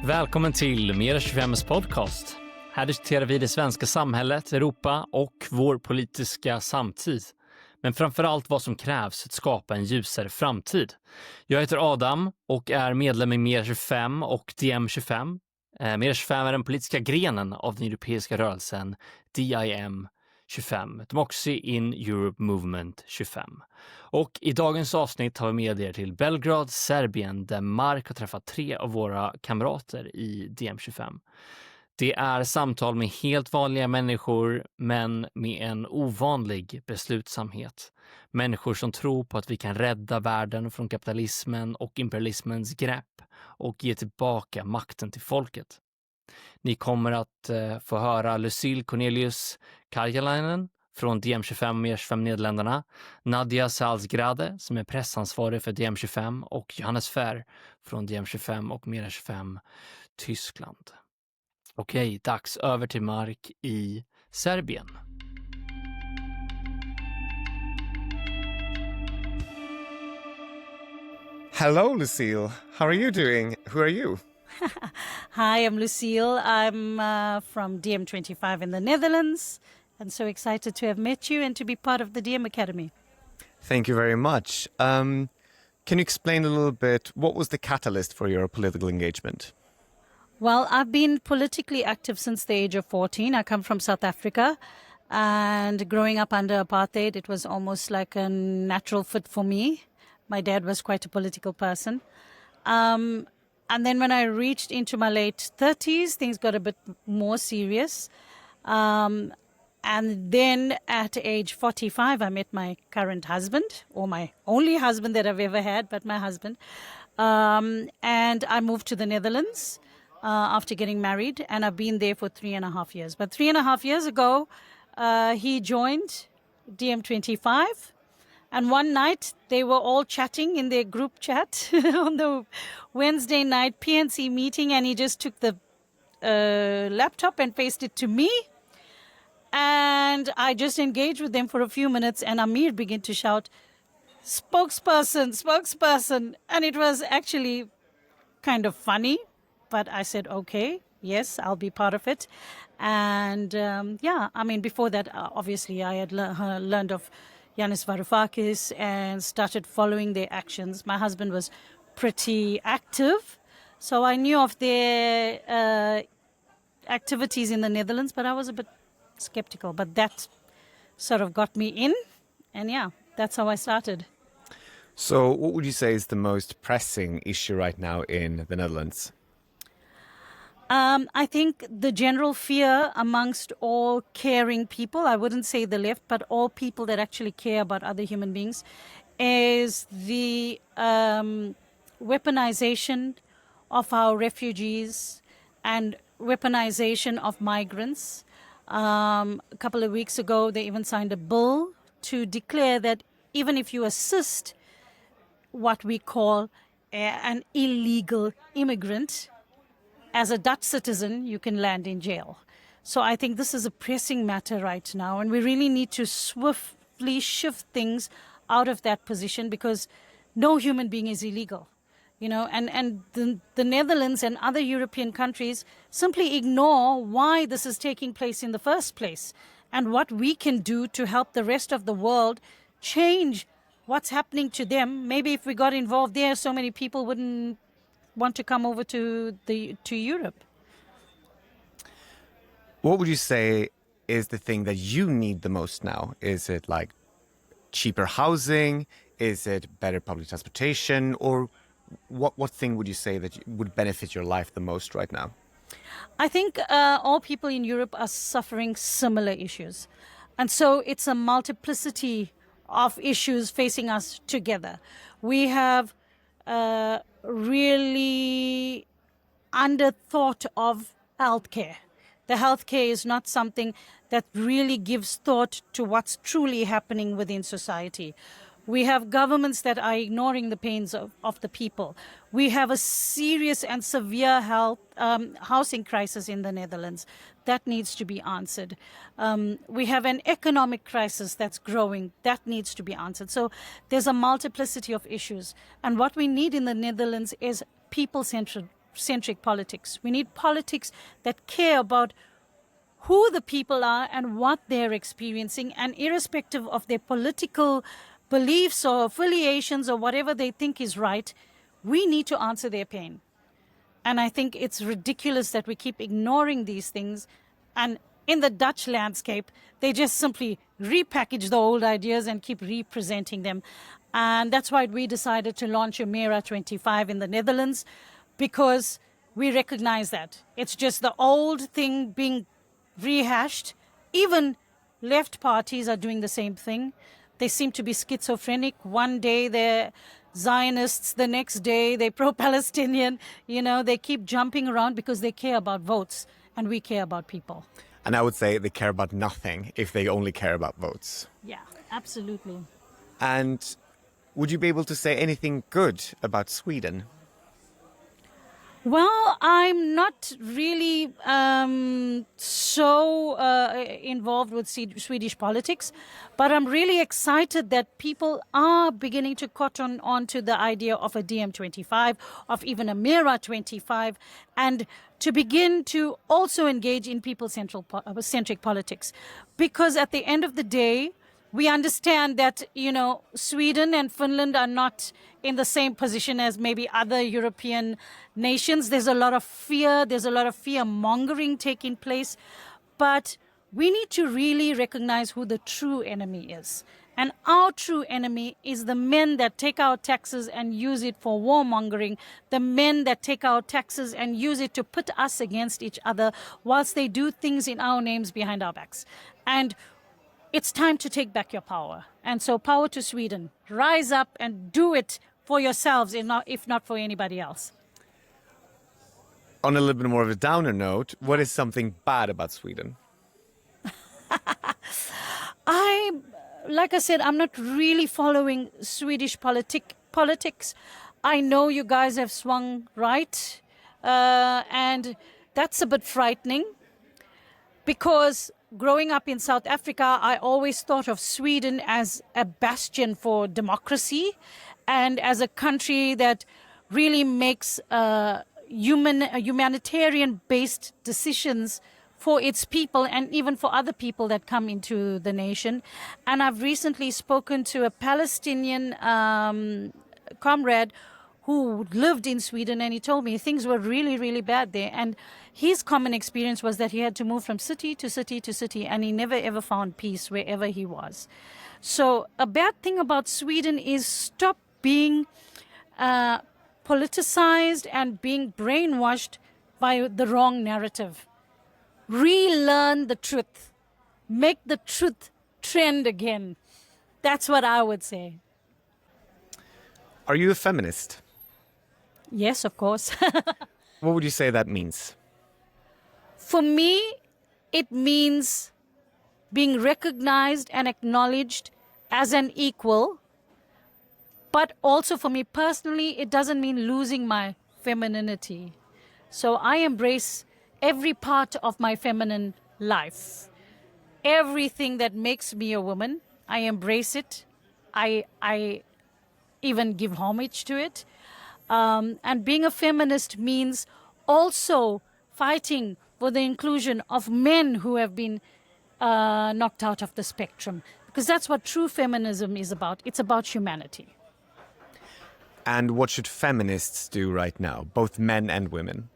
Välkommen till Mer 25s podcast. Här diskuterar vi det svenska samhället, Europa och vår politiska samtid. Men framförallt vad som krävs att skapa en ljusare framtid. Jag heter Adam och är medlem i Mer 25 och DiEM25. Mer 25 är den politiska grenen av den europeiska rörelsen DiEM25, Democracy in Europe Movement 25. Och i dagens avsnitt har vi med er till Belgrad, Serbien, där Marc har träffat 3 av våra kamrater i DiEM25. Det är samtal med helt vanliga människor, men med en ovanlig beslutsamhet. Människor som tror på att vi kan rädda världen från kapitalismen och imperialismens grepp och ge tillbaka makten till folket. Ni kommer att få höra Lucille Cornelius Karjalainen från DiEM25 Mer 25 Nederländerna, Nadia Salzgrade som är pressansvarig för DiEM25 och Johannes från DiEM25 och Mer 25 Tyskland. Okej, dags över till Marc i Serbien. Hello, Lucille. How are you doing? Who are you? Hi, I'm Lucille. I'm from DiEM25 in the Netherlands, and so excited to have met you and to be part of the DiEM Academy. Thank you very much. Can you explain a little bit what was the catalyst for your political engagement? Well, I've been politically active since the age of 14. I come from South Africa, and growing up under apartheid, it was almost like a natural fit for me. My dad was quite a political person. And then when I reached into my late 30s, things got a bit more serious. And then at age 45, I met my current husband, or my only husband that I've ever had, but my husband. And I moved to the Netherlands after getting married, and I've been there for 3.5 years. But 3.5 years ago, he joined DiEM25. And one night, they were all chatting in their group chat on the Wednesday night PNC meeting, and he just took the laptop and faced it to me. And I just engaged with them for a few minutes, and Amir began to shout, "Spokesperson, spokesperson." And it was actually kind of funny, but I said, okay, yes, I'll be part of it. And before that, obviously, I had learned of Johannes and started following their actions. My husband was pretty active, so I knew of their activities in the Netherlands, but I was a bit skeptical. But that sort of got me in, and that's how I started. So what would you say is the most pressing issue right now in the Netherlands? I think the general fear amongst all caring people, I wouldn't say the left, but all people that actually care about other human beings, is the weaponization of our refugees and weaponization of migrants. A couple of weeks ago, they even signed a bill to declare that even if you assist what we call an illegal immigrant, as a Dutch citizen, you can land in jail. So I think this is a pressing matter right now, and we really need to swiftly shift things out of that position, because no human being is illegal. And the Netherlands and other European countries simply ignore why this is taking place in the first place, and what we can do to help the rest of the world change what's happening to them. Maybe if we got involved there, so many people wouldn't want to come over to Europe. What would you say is the thing that you need the most now? Is it like cheaper housing? Is it better public transportation? Or what thing would you say that would benefit your life the most right now? I think all people in Europe are suffering similar issues. And so it's a multiplicity of issues facing us together. We have really underthought of healthcare. The healthcare is not something that really gives thought to what's truly happening within society. We have governments that are ignoring the pains of the people. We have a serious and severe housing crisis in the Netherlands that needs to be answered. We have an economic crisis that's growing that needs to be answered. So there's a multiplicity of issues. And what we need in the Netherlands is people-centered people-centric politics. We need politics that care about who the people are and what they're experiencing, and irrespective of their political beliefs or affiliations or whatever they think is right, we need to answer their pain. And I think it's ridiculous that we keep ignoring these things. And in the Dutch landscape, they just simply repackage the old ideas and keep representing them. And that's why we decided to launch DiEM25 in the Netherlands, because we recognize that it's just the old thing being rehashed. Even left parties are doing the same thing. They seem to be schizophrenic. One day they're Zionists, the next day they're pro-Palestinian. They keep jumping around because they care about votes, and we care about people. And I would say they care about nothing if they only care about votes. Yeah, absolutely. And would you be able to say anything good about Sweden? Well, I'm not really so involved with Swedish politics, but I'm really excited that people are beginning to cotton on to the idea of a DiEM25, of even a DiEM25, and to begin to also engage in people-centric politics. Because at the end of the day, we understand that, Sweden and Finland are not in the same position as maybe other European nations. There's a lot of fear. There's a lot of fear-mongering taking place. But we need to really recognize who the true enemy is. And our true enemy is the men that take our taxes and use it for warmongering, the men that take our taxes and use it to put us against each other whilst they do things in our names behind our backs. And it's time to take back your power. And so power to Sweden. Rise up and do it for yourselves, if not for anybody else. On a little bit more of a downer note, what is something bad about Sweden? Like I said, I'm not really following Swedish politics. I know you guys have swung right, and that's a bit frightening, because growing up in South Africa, I always thought of Sweden as a bastion for democracy and as a country that really makes humanitarian-based decisions for its people and even for other people that come into the nation. And I've recently spoken to a Palestinian comrade who lived in Sweden, and he told me things were really, really bad there. And his common experience was that he had to move from city to city to city, and he never ever found peace wherever he was. So a bad thing about Sweden is stop being politicized and being brainwashed by the wrong narrative. Relearn the truth. Make the truth trend again. That's what I would say. Are you a feminist? Yes, of course. What would you say that means? For me, it means being recognized and acknowledged as an equal. But also for me personally, it doesn't mean losing my femininity. So I embrace every part of my feminine life. Everything that makes me a woman, I embrace it. I even give homage to it. And being a feminist means also fighting for the inclusion of men who have been knocked out of the spectrum. Because that's what true feminism is about. It's about humanity. And what should feminists do right now, both men and women?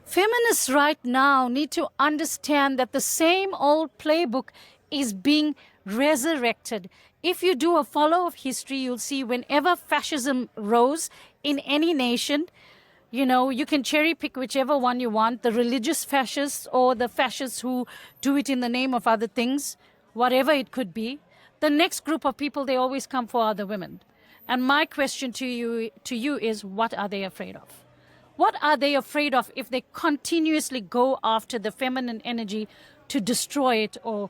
Feminists right now need to understand that the same old playbook is being resurrected. If you do a follow of history, you'll see whenever fascism rose in any nation, you can cherry pick whichever one you want, the religious fascists or the fascists who do it in the name of other things, whatever it could be. The next group of people they always come for are the women. And my question to you is, what are they afraid of? What are they afraid of if they continuously go after the feminine energy to destroy it or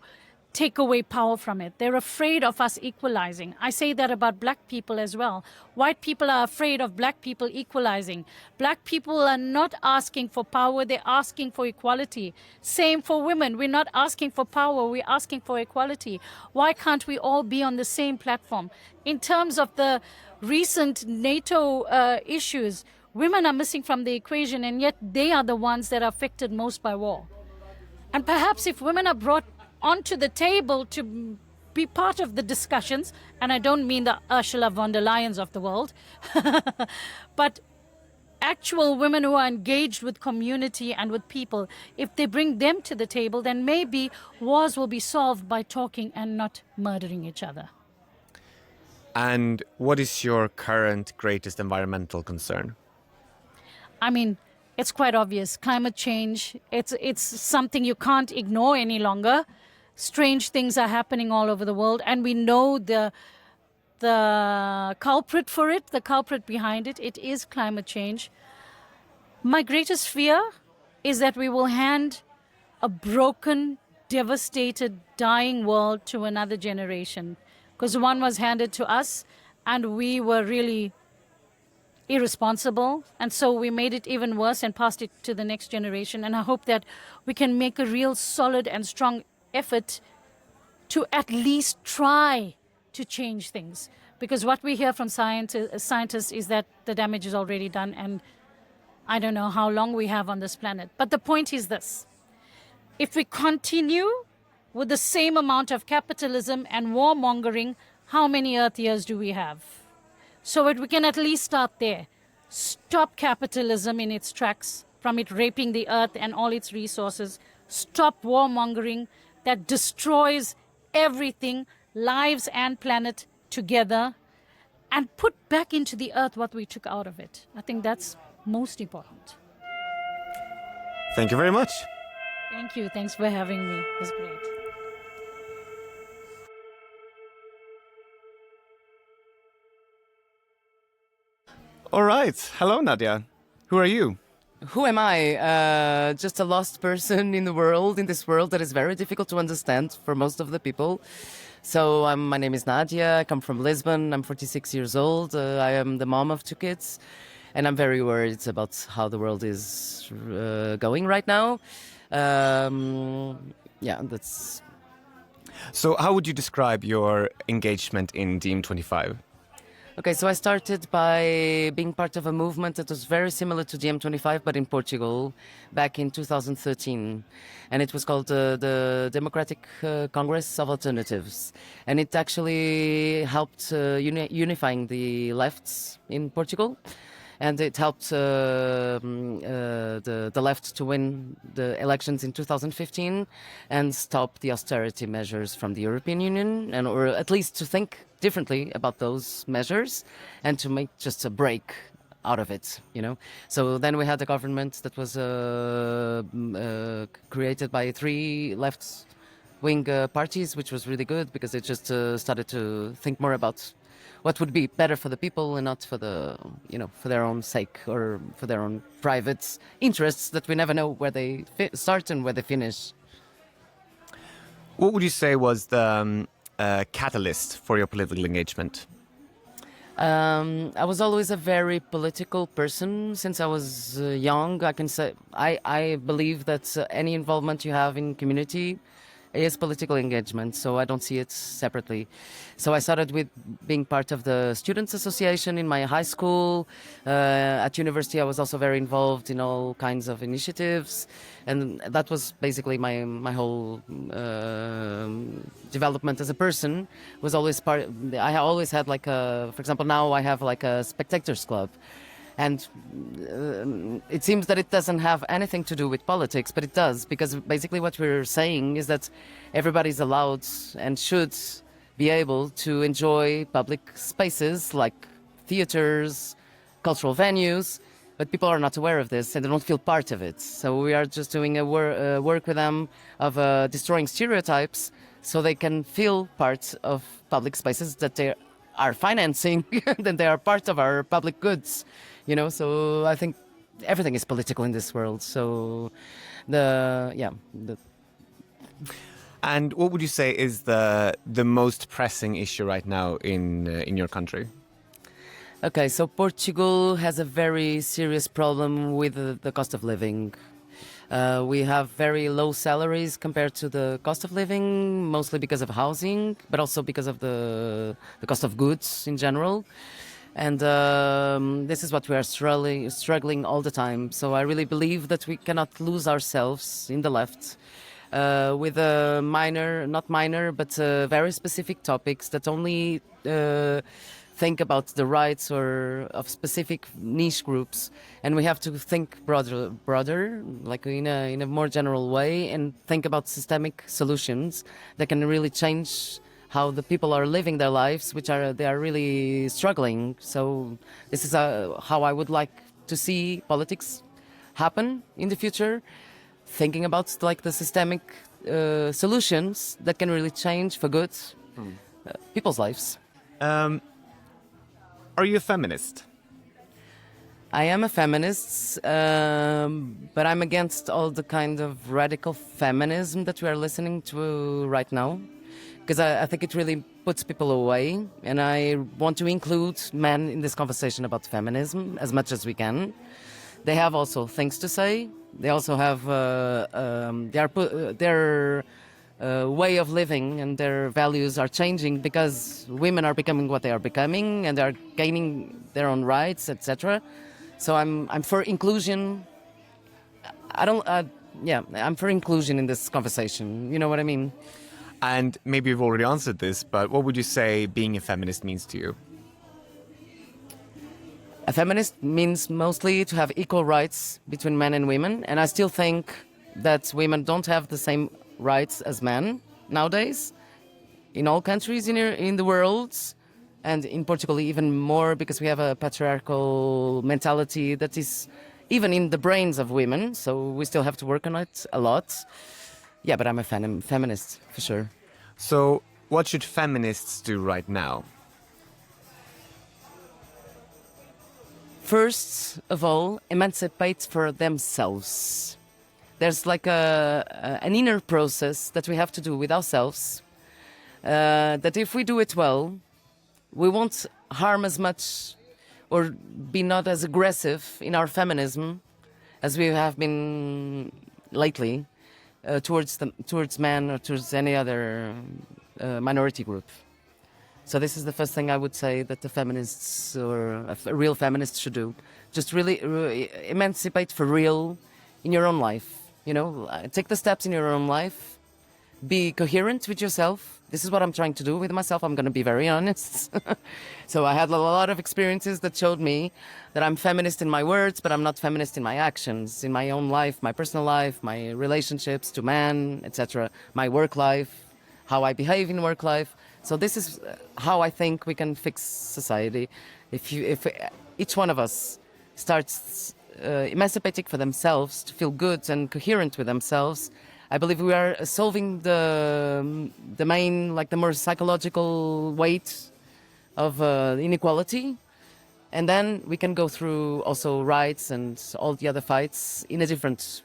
take away power from it? They're afraid of us equalizing. I say that about black people as well. White people are afraid of black people equalizing. Black people are not asking for power, they're asking for equality. Same for women. We're not asking for power, we're asking for equality. Why can't we all be on the same platform? In terms of the recent NATO issues, women are missing from the equation, and yet they are the ones that are affected most by war. And perhaps if women are brought onto the table to be part of the discussions, and I don't mean the Ursula von der Leyens of the world, but actual women who are engaged with community and with people, if they bring them to the table, then maybe wars will be solved by talking and not murdering each other. And what is your current greatest environmental concern? I mean, it's quite obvious. Climate change, it's something you can't ignore any longer. Strange things are happening all over the world, and we know the culprit for it, the culprit behind it. It is climate change. My greatest fear is that we will hand a broken, devastated, dying world to another generation. Because one was handed to us, and we were really irresponsible, and so we made it even worse and passed it to the next generation. And I hope that we can make a real solid and strong effort to at least try to change things, because what we hear from scientists is that the damage is already done, and I don't know how long we have on this planet. But the point is this: if we continue with the same amount of capitalism and warmongering, how many Earth years do we have? So that we can at least start there. Stop capitalism in its tracks, from it raping the Earth and all its resources. Stop warmongering that destroys everything, lives and planet together, and put back into the Earth what we took out of it. I think that's most important. Thank you very much. Thank you. Thanks for having me. It was great. All right. Hello, Nadia. Who are you? Who am I? Just a lost person in the world, in this world that is very difficult to understand for most of the people. So my name is Nadia. I come from Lisbon. I'm 46 years old. I am the mom of 2 kids. And I'm very worried about how the world is going right now. Yeah, that's... So how would you describe your engagement in DiEM25? Okay, so I started by being part of a movement that was very similar to DiEM25, but in Portugal, back in 2013. And it was called the Democratic Congress of Alternatives. And it actually helped unifying the lefts in Portugal. And it helped the left to win the elections in 2015 and stop the austerity measures from the European Union, and or at least to think differently about those measures and to make just a break out of it, you know. So then we had a government that was created by 3 left-wing parties, which was really good because it just started to think more about what would be better for the people and not for the, you know, for their own sake or for their own private interests that we never know where they start and where they finish. What would you say was the catalyst for your political engagement? I was always a very political person since I was young. I can say I believe that any involvement you have in community is political engagement, so I don't see it separately. So I started with being part of the Students' Association in my high school. At university I was also very involved in all kinds of initiatives, and that was basically my whole development as a person. Was always part. I always had like a, for example, now I have like a spectators club. And it seems that it doesn't have anything to do with politics, but it does, because basically what we're saying is that everybody's allowed and should be able to enjoy public spaces like theaters, cultural venues, but people are not aware of this and they don't feel part of it. So we are just doing a work with them of destroying stereotypes so they can feel part of public spaces that they are financing, that they are part of our public goods. You know, so I think everything is political in this world. So, And what would you say is the most pressing issue right now in your country? Okay, so Portugal has a very serious problem with the cost of living. We have very low salaries compared to the cost of living, mostly because of housing, but also because of the cost of goods in general. And this is what we are struggling all the time. So I really believe that we cannot lose ourselves in the left with not minor, but very specific topics that only think about the rights or of specific niche groups. And we have to think broader, like in a more general way, and think about systemic solutions that can really change how the people are living their lives, they are really struggling. So this is how I would like to see politics happen in the future, thinking about like the systemic solutions that can really change for good people's lives. Are you a feminist? I am a feminist, but I'm against all the kind of radical feminism that we are listening to right now. Because I think it really puts people away, and I want to include men in this conversation about feminism as much as we can. They have also things to say. They also have their way of living and their values are changing because women are becoming what they are becoming, and they are gaining their own rights, etc. So I'm for inclusion. I'm for inclusion in this conversation. You know what I mean? And maybe you've already answered this, but what would you say being a feminist means to you? A feminist means mostly to have equal rights between men and women, and I still think that women don't have the same rights as men nowadays in all countries in the world, and in Portugal even more, because we have a patriarchal mentality that is even in the brains of women, so we still have to work on it a lot. Yeah, but I'm a feminist, for sure. So, what should feminists do right now? First of all, emancipate for themselves. There's like an inner process that we have to do with ourselves, that if we do it well, we won't harm as much or be not as aggressive in our feminism as we have been lately. Towards men or towards any other minority group. So this is the first thing I would say that the feminists or a real feminist should do. Just really emancipate for real in your own life. You know, take the steps in your own life. Be coherent with yourself. This is what I'm trying to do with myself. I'm going to be very honest. So I had a lot of experiences that showed me that I'm feminist in my words, but I'm not feminist in my actions, in my own life, my personal life, my relationships to men, etc., my work life, how I behave in work life. So this is how I think we can fix society. If each one of us starts emancipating for themselves to feel good and coherent with themselves, I believe we are solving the main, like the more psychological weight of inequality. And then we can go through also rights and all the other fights in a different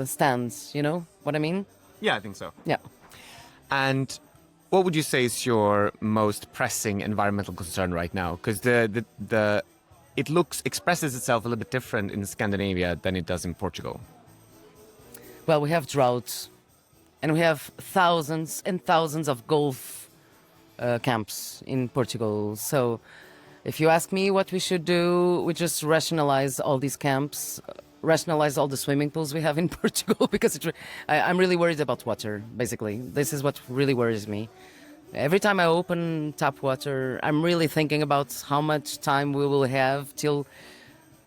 stance, you know what I mean? Yeah, I think so. Yeah. And what would you say is your most pressing environmental concern right now? Because it expresses itself a little bit different in Scandinavia than it does in Portugal. Well, we have drought, and we have thousands and thousands of golf camps in Portugal. So if you ask me what we should do, we just rationalize all these camps, rationalize all the swimming pools we have in Portugal, because I'm really worried about water, basically. This is what really worries me. Every time I open tap water, I'm really thinking about how much time we will have till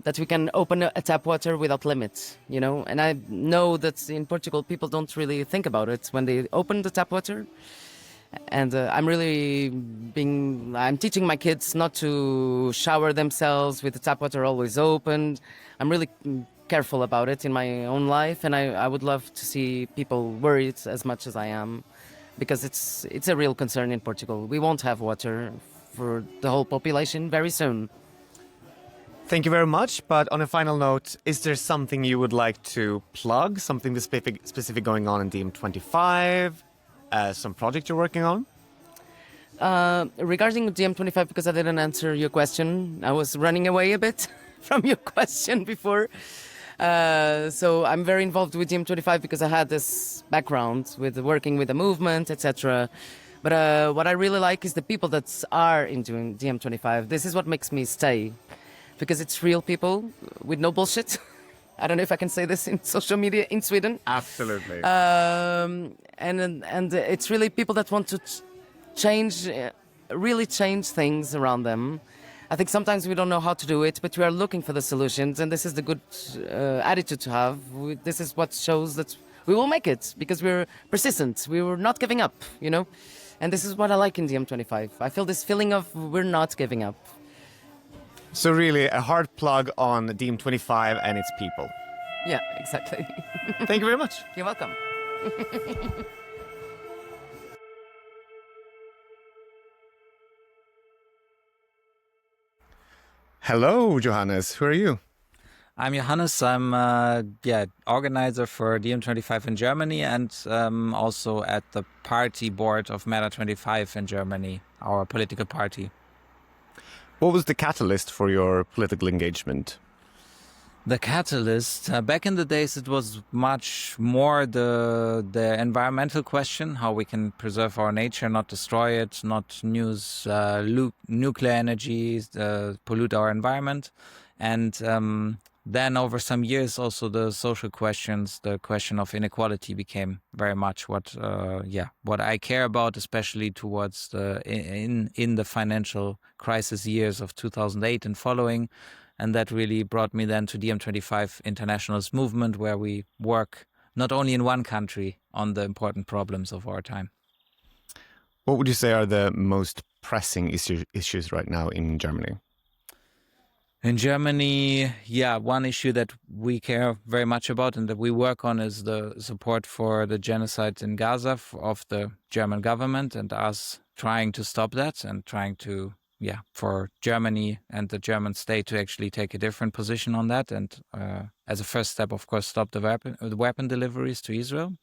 that we can open a tap water without limit, you know? And I know that in Portugal, people don't really think about it when they open the tap water. And I'm teaching my kids not to shower themselves with the tap water always open. I'm really careful about it in my own life, and I would love to see people worried as much as I am, because it's a real concern in Portugal. We won't have water for the whole population very soon. Thank you very much. But on a final note, is there something you would like to plug? Something specific going on in DiEM25? Some project you're working on? Regarding DiEM25, because I didn't answer your question, I was running away a bit from your question before. So I'm very involved with DiEM25 because I had this background with working with the movement, etc. But what I really like is the people that are in doing DiEM25. This is what makes me stay, because it's real people with no bullshit. I don't know if I can say this in social media in Sweden. Absolutely. And it's really people that want to change, really change things around them. I think sometimes we don't know how to do it, but we are looking for the solutions, and this is the good attitude to have. This is what shows that we will make it, because we're persistent. We were not giving up, you know? And this is what I like in DiEM25. I feel this feeling of we're not giving up. So really a hard plug on DiEM25 and its people. Yeah, exactly. Thank you very much. You're welcome. Hello, Johannes. Who are you? I'm Johannes. I'm organizer for DiEM25 in Germany, and also at the party board of Människor in Germany, our political party. What was the catalyst for your political engagement? The catalyst, back in the days, it was much more the environmental question, how we can preserve our nature, not destroy it, not use nuclear energy, pollute our environment. And then over some years, also the social questions, the question of inequality became very much what I care about, especially towards in the financial crisis years of 2008 and following. And that really brought me then to DiEM25 Internationalist movement, where we work not only in one country on the important problems of our time. What would you say are the most pressing issues right now in Germany? In Germany, one issue that we care very much about and that we work on is the support for the genocide in Gaza of the German government, and us trying to stop that and trying to, for Germany and the German state to actually take a different position on that. And as a first step, of course, stop the weapon deliveries to Israel.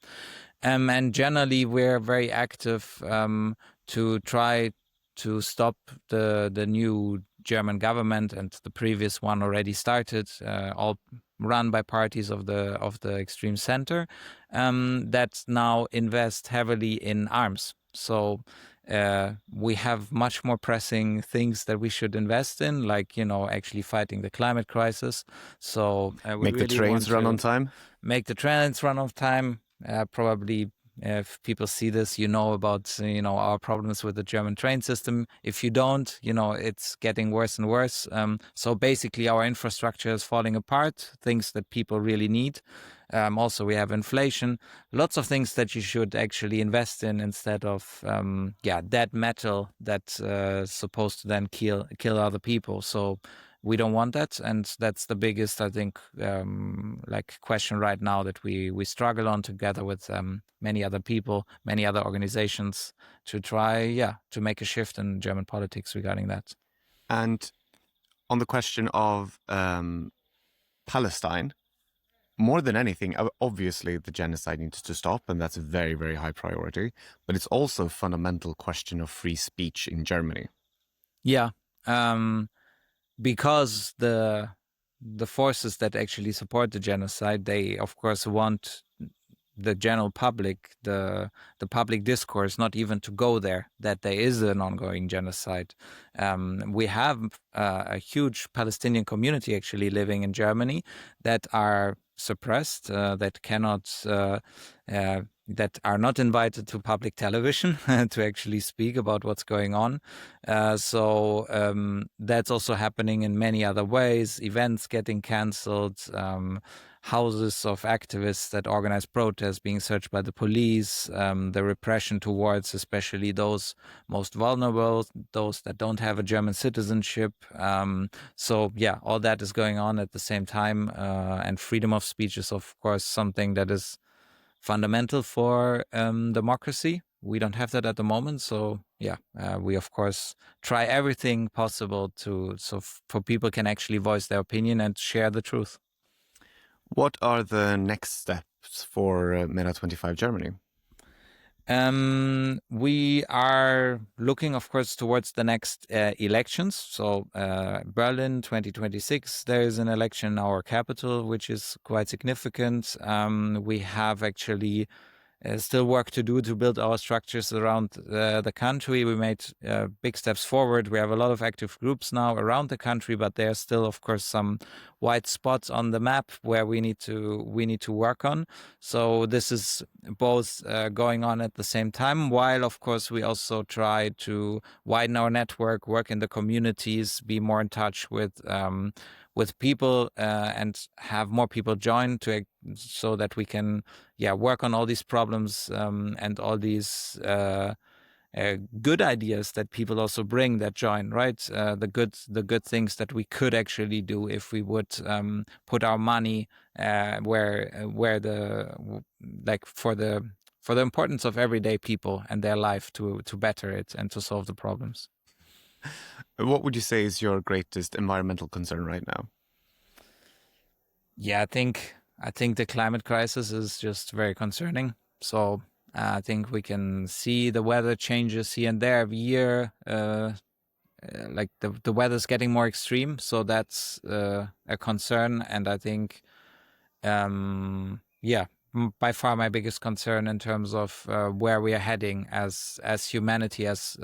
And generally, we're very active to try to stop the new German government, and the previous one already started, all run by parties of the extreme center, that now invest heavily in arms. So we have much more pressing things that we should invest in, like, actually fighting the climate crisis. So make the trains run on time. Make the trains run on time. Probably. If people see this, about, our problems with the German train system. If you don't, it's getting worse and worse. So basically our infrastructure is falling apart, things that people really need. Also, we have inflation, lots of things that you should actually invest in instead of, dead metal that's supposed to then kill other people. So we don't want that, and that's the biggest, I think, question right now that we struggle on together with many other people, many other organizations, to try, to make a shift in German politics regarding that. And on the question of Palestine, more than anything, obviously the genocide needs to stop, and that's a very, very high priority. But it's also a fundamental question of free speech in Germany. Yeah. Because the forces that actually support the genocide, they of course want the general public, the public discourse, not even to go there, that there is an ongoing genocide. We have a huge Palestinian community actually living in Germany that are suppressed, that cannot that are not invited to public television to actually speak about what's going on. So that's also happening in many other ways, events getting cancelled, houses of activists that organize protests being searched by the police, the repression towards especially those most vulnerable, those that don't have a German citizenship. So all that is going on at the same time. And freedom of speech is, of course, something that is fundamental for democracy. We don't have that at the moment. So we of course try everything possible for people can actually voice their opinion and share the truth. What are the next steps for Människor Germany? We are looking, of course, towards the next elections. So Berlin 2026, there is an election in our capital, which is quite significant. We have actually still work to do to build our structures around the country. We made big steps forward. We have a lot of active groups now around the country, but there are still, of course, some white spots on the map where we need to work on. So this is both going on at the same time, while of course we also try to widen our network, work in the communities, be more in touch with people and have more people join so that we can work on all these problems and all these good ideas that people also bring that join, right? The good things that we could actually do if we would put our money where for the importance of everyday people and their life to better it and to solve the problems. What would you say is your greatest environmental concern right now? Yeah, I think the climate crisis is just very concerning. So I think we can see the weather changes here and there every year. Like the weather's getting more extreme, so that's a concern. And I think, by far my biggest concern in terms of where we are heading as humanity, as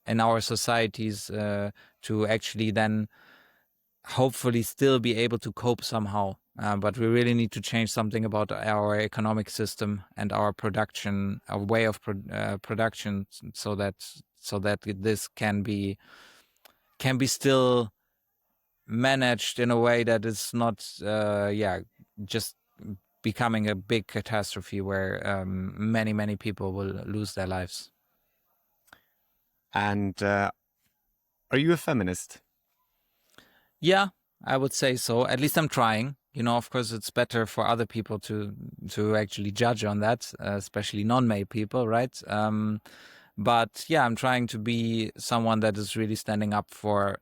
in our societies, to actually then hopefully still be able to cope somehow. But we really need to change something about our economic system and our production, our way of production, so that this can be still managed in a way that is not just becoming a big catastrophe where many people will lose their lives. And are you a feminist? Yeah, I would say so. At least I'm trying. Of course, it's better for other people to actually judge on that, especially non-male people, right? But yeah, I'm trying to be someone that is really standing up for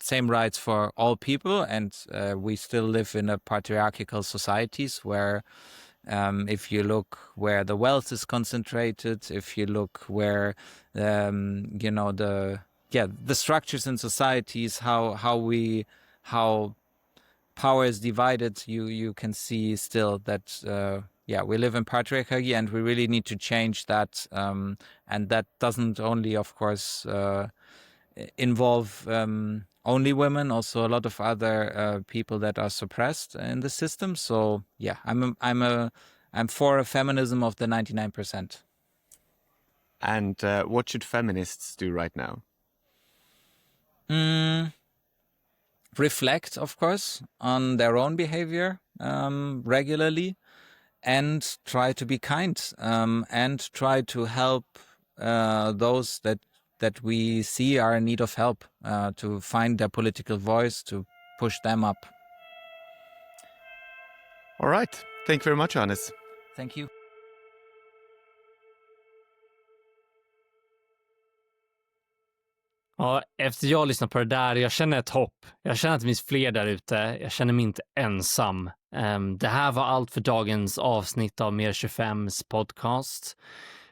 same rights for all people. And we still live in a patriarchal societies where if you look where the wealth is concentrated, if you look where, the structures in societies, how power is divided, you can see still that we live in patriarchy, and we really need to change that. And that doesn't only, of course, involve only women, also a lot of other people that are suppressed in the system. So yeah, I'm for a feminism of the 99%. And what should feminists do right now? Reflect, of course, on their own behavior regularly, and try to be kind, and try to help those that we see are in need of help, to find their political voice, to push them up. All right. Thank you very much, Johannes. Thank you. Ja, efter jag lyssnat på det där, jag känner ett hopp. Jag känner att det finns fler där ute. Jag känner mig inte ensam. Det här var allt för dagens avsnitt av Mer 25s podcast.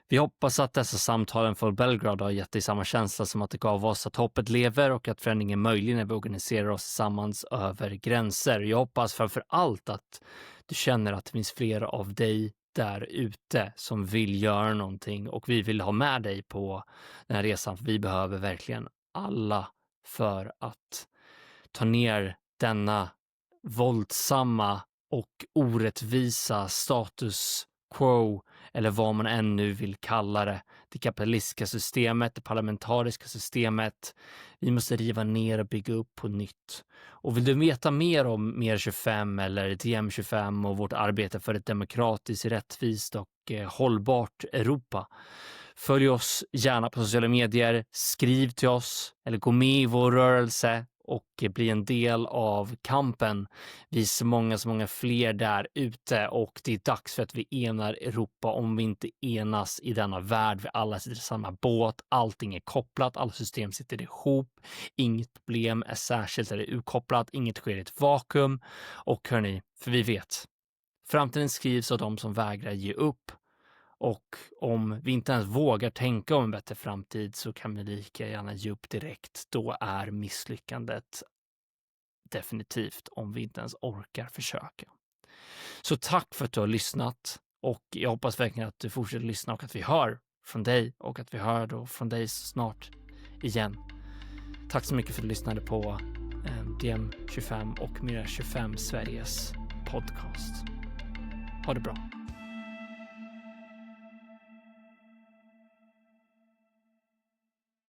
Vi hoppas att dessa samtalen för Belgrad har gett dig samma känsla som att det gav oss, att hoppet lever och att förändringen är möjlig när vi organiserar oss tillsammans över gränser. Jag hoppas framför allt att du känner att det finns fler av dig där ute som vill göra någonting, och vi vill ha med dig på den här resan, för vi behöver verkligen alla för att ta ner denna våldsamma och orättvisa status quo, eller vad man ännu vill kalla det. Det kapitalistiska systemet, det parlamentariska systemet. Vi måste riva ner och bygga upp på nytt. Och vill du veta mer om Mer 25 eller DiEM25 och vårt arbete för ett demokratiskt, rättvist och hållbart Europa, följ oss gärna på sociala medier, skriv till oss eller gå med i vår rörelse och bli en del av kampen. Vi är så många fler där ute, och det är dags för att vi enar Europa. Om vi inte enas i denna värld, vi alla sitter i samma båt, allting är kopplat, alla system sitter ihop, inget problem är särskilt eller urkopplat, inget sker i ett vakuum. Och hörni, för vi vet, framtiden skrivs av de som vägrar ge upp. Och om vi inte ens vågar tänka om en bättre framtid, så kan vi lika gärna ge upp direkt. Då är misslyckandet definitivt, om vi inte ens orkar försöka. Så tack för att du har lyssnat, Och jag hoppas verkligen att du fortsätter lyssna och att vi hör från dig och att vi hör då från dig snart igen. Tack så mycket för att du lyssnade på DiEM25 och Myra 25 Sveriges podcast. Ha det bra.